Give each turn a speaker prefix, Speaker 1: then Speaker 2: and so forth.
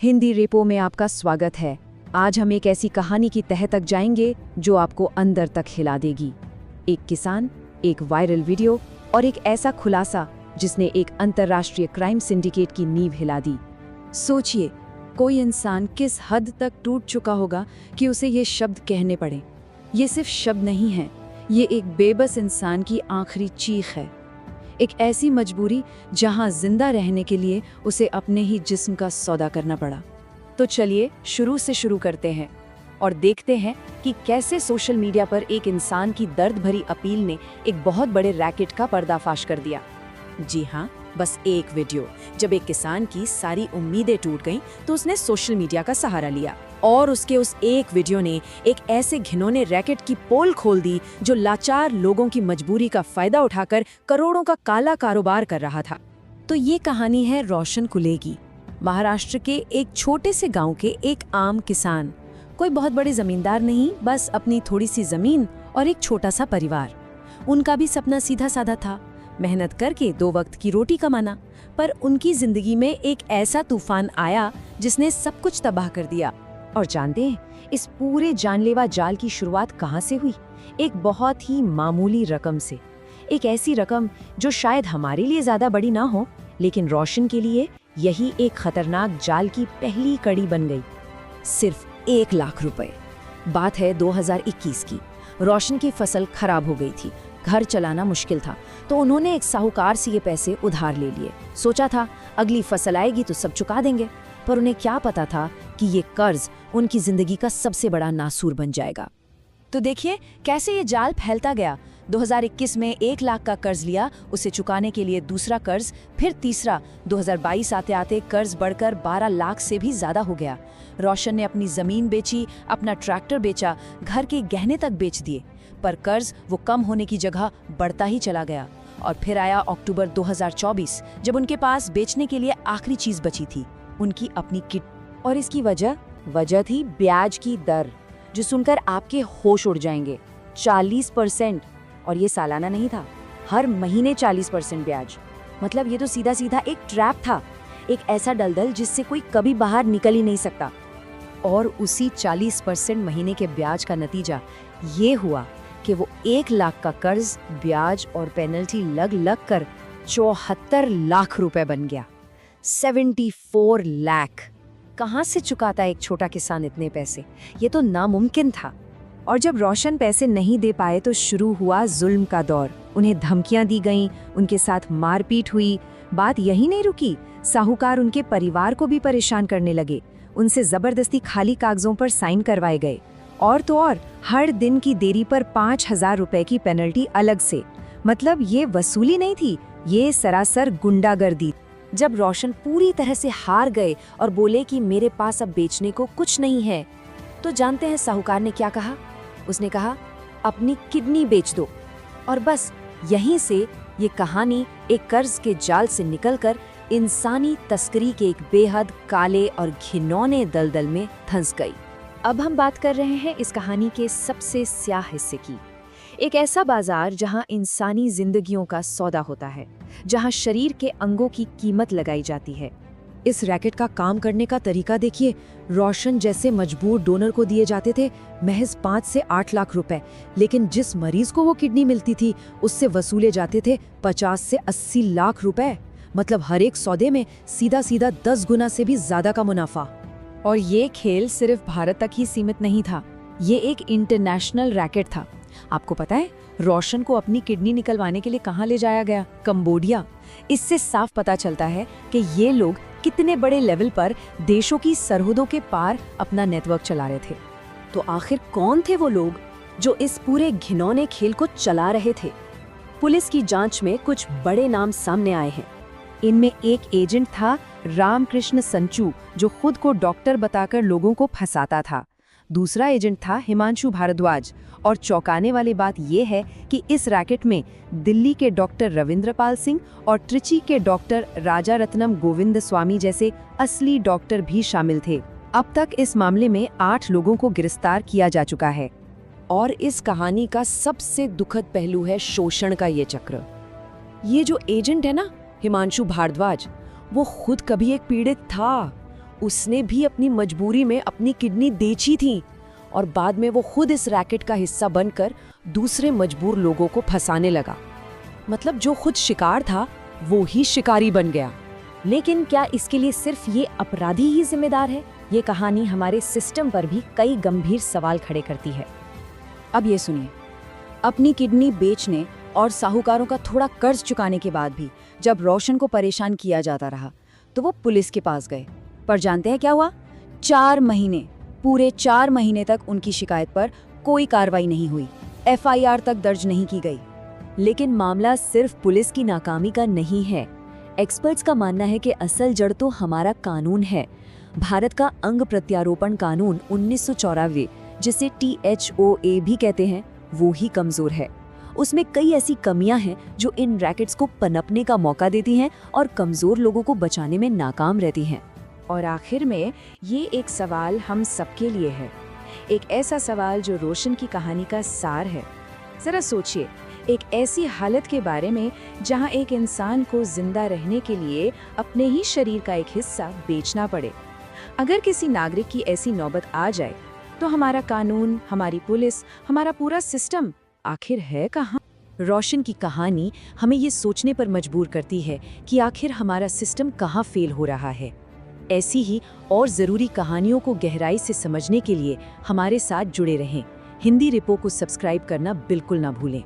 Speaker 1: Hindi repo में आपका स्वागत है। आज हम एक ऐसी कहानी की तह तक जाएंगे जो आपको अंदर तक हिला देगी। एक किसान, एक वायरल वीडियो और एक ऐसा खुलासा जिसने एक अंतर्राष्ट्रीय क्राइम सिंडिकेट की नींव हिला दी। सोचिए, कोई इंसान किस हद तक टूट चुका होगा कि उसे ये शब्द कहने पड़े। ये सिर्फ शब्द नहीं है, ये एक बेबस इंसान की आखिरी चीख है। एक ऐसी मजबूरी जहां जिंदा रहने के लिए उसे अपने ही जिस्म का सौदा करना पड़ा। तो चलिए शुरू से शुरू करते हैं और देखते हैं कि कैसे सोशल मीडिया पर एक इंसान की दर्द भरी अपील ने एक बहुत बड़े रैकेट का पर्दाफाश कर दिया। जी हाँ, बस एक वीडियो। जब एक किसान की सारी उम्मीदें टूट गईं, तो उसने सोशल मीडिया का सहारा लिया और उसके उस एक वीडियो ने एक ऐसे घिनौने रैकेट की पोल खोल दी जो लाचार लोगों की मजबूरी का फायदा उठाकर करोड़ों का काला कारोबार कर रहा था। तो ये कहानी है रोशन कुले की। महाराष्ट्र के एक छोटे से गांव के एक आम किसान, कोई बहुत बड़े जमींदार नहीं, बस अपनी थोड़ी सी जमीन और एक छोटा सा परिवार। उनका भी सपना सीधा साधा था, मेहनत करके 2 वक्त की रोटी कमाना। पर उनकी जिंदगी में एक ऐसा तूफान आया जिसने सब कुछ तबाह कर दिया। और जानते हैं, इस पूरे जानलेवा जाल की शुरुआत कहाँ से हुई? एक बहुत ही मामूली रकम से। एक ऐसी रकम जो शायद हमारे लिए ज्यादा बड़ी ना हो, लेकिन रोशन के लिए यही एक खतरनाक जाल की पहली कड़ी बन गई। सिर्फ 1 लाख रुपए। बात है 2021 की। रोशन की फसल खराब हो गई थी, घर चलाना मुश्किल था, तो उन्होंने एक साहूकार से ये पैसे उधार ले लिए। सोचा था अगली फसल आएगी तो सब चुका देंगे, पर उन्हें क्या पता था कि ये कर्ज उनकी जिंदगी का सबसे बड़ा नासूर बन जाएगा। तो देखिए कैसे ये जाल फैलता गया। 2021 में 1 लाख का कर्ज लिया, उसे चुकाने के लिए दूसरा कर्ज, फिर तीसरा। 2022 आते आते कर्ज बढ़कर 12 लाख से भी ज्यादा हो गया। रोशन ने अपनी जमीन बेची, अपना ट्रैक्टर बेचा, घर के गहने तक बेच दिए, पर कर्ज वो कम होने की जगह बढ़ता ही चला गया। और फिर आया अक्टूबर 2024, जब उनके पास बेचने के लिए आखिरी चीज बची थी, उनकी अपनी किट। और इसकी वजह थी ब्याज की दर, जो सुनकर आपके होश उड़ जाएंगे। 40%। और ये सालाना नहीं था, हर महीने 40% ब्याज। मतलब ये तो सीधा सीधा एक ट्रैप था, एक ऐसा दलदल जिससे कोई कभी बाहर निकल ही नहीं सकता। और उसी 40% महीने के ब्याज का नतीजा ये हुआ कि वो 1 लाख का कर्ज, ब्याज और पेनल्टी लग कर 74 लाख रुपए बन गया। 74 लाख। कहाँ से चुकाता एक छोटा किसान इतने पैसे? ये तो नामुमकिन था। और जब रोशन पैसे नहीं दे पाए तो शुरू हुआ जुल्म का दौर। उन्हें धमकियां दी गईं, उनके साथ मारपीट हुई। बात यही नहीं रुकी, साहूकार उनके परिवार को भी परेशान करने लगे। उनसे जबरदस्ती खाली कागजों पर साइन करवाए गए। और तो और, हर दिन की देरी पर 5,000 रुपए की पेनल्टी अलग से। मतलब ये वसूली नहीं थी, ये सरासर गुंडागर्दी। जब रोशन पूरी तरह से हार गए और बोले कि मेरे पास अब बेचने को कुछ नहीं है, तो जानते हैं साहूकार ने क्या कहा? उसने कहा, अपनी किडनी बेच दो। और बस यहीं से ये कहानी एक कर्ज के जाल से निकलकर इंसानी तस्करी के एक बेहद काले और घिनौने दलदल में धंस गई। अब हम बात कर रहे हैं इस कहानी के सबसे स्याह हिस्से की। एक ऐसा बाजार जहां इंसानी जिंदगियों का सौदा होता है, जहां शरीर के अंगों की कीमत लगाई जाती है। इस रैकेट का काम करने का तरीका देखिए। रोशन जैसे मजबूर डोनर को दिए जाते थे महज 5 से 8 लाख रुपए, लेकिन जिस मरीज को वो किडनी मिलती थी उससे वसूले जाते थे 50 से 80 लाख रुपए। मतलब हर एक सौदे में सीधा सीधा 10 गुना से भी ज्यादा का मुनाफा। और ये खेल सिर्फ भारत तक ही सीमित नहीं था, ये एक इंटरनेशनल रैकेट था। आपको पता है रोशन को अपनी किडनी निकलवाने के लिए कहाँ ले जाया गया? कंबोडिया। इससे साफ पता चलता है कि ये लोग कितने बड़े लेवल पर देशों की सरहदों के पार अपना नेटवर्क चला रहे थे। तो आखिर कौन थे वो लोग जो इस पूरे घिनौने खेल को चला रहे थे? पुलिस की जांच में कुछ बड़े नाम सामने आए हैं। इनमें एक एजेंट था, रामकृष्ण संचू, जो खुद को डॉक्टर बताकर लोगों को फंसाता था। दूसरा एजेंट था हिमांशु भारद्वाज। और चौंकाने वाली बात यह है कि इस रैकेट में दिल्ली के डॉक्टर रविंद्रपाल सिंह और त्रिची के डॉक्टर राजारत्नम गोविंद स्वामी जैसे असली डॉक्टर भी शामिल थे। अब तक इस मामले में 8 लोगों को गिरफ्तार किया जा चुका है। और इस कहानी का सबसे दुखद पहलू है शोषण का ये चक्र। ये जो एजेंट है ना, हिमांशु भारद्वाज, वो खुद कभी एक पीड़ित था। उसने भी अपनी मजबूरी में अपनी किडनी बेची थी और बाद में वो खुद इस रैकेट का हिस्सा बनकर दूसरे मजबूर लोगों को फंसाने लगा। मतलब जो खुद शिकार था वो ही शिकारी बन गया। लेकिन क्या इसके लिए सिर्फ ये अपराधी ही जिम्मेदार है? ये कहानी हमारे सिस्टम पर भी कई गंभीर सवाल खड़े करती है। अब ये सुनिए, अपनी किडनी बेचने और साहूकारों का थोड़ा कर्ज चुकाने के बाद भी जब रोशन को परेशान किया जाता रहा तो वो पुलिस के पास गए। पर जानते हैं क्या हुआ? 4 महीने, पूरे 4 महीने तक उनकी शिकायत पर कोई कार्रवाई नहीं हुई, FIR तक दर्ज नहीं की गई। लेकिन मामला सिर्फ पुलिस की नाकामी का नहीं है। एक्सपर्ट्स का मानना है कि असल जड़ तो हमारा कानून है। भारत का अंग प्रत्यारोपण कानून 1994, जिसे THOA भी कहते हैं, वो ही कमजोर है। उसमें कई ऐसी कमियां हैं जो इन रैकेट्स को पनपने का मौका देती हैं और कमजोर लोगों को बचाने में नाकाम रहती हैं। और आखिर में ये एक सवाल हम सबके लिए है, एक ऐसा सवाल जो रोशन की कहानी का सार है। जरा सोचिए, एक ऐसी हालत के बारे में जहां एक इंसान को जिंदा रहने के लिए अपने ही शरीर का एक हिस्सा बेचना पड़े। अगर किसी नागरिक की ऐसी नौबत आ जाए तो हमारा कानून, हमारी पुलिस, हमारा पूरा सिस्टम आखिर है कहाँ? रोशन की कहानी हमें ये सोचने पर मजबूर करती है कि आखिर हमारा सिस्टम कहाँ फेल हो रहा है। ऐसी ही और ज़रूरी कहानियों को गहराई से समझने के लिए हमारे साथ जुड़े रहें। हिंदी रिपो को सब्सक्राइब करना बिल्कुल ना भूलें।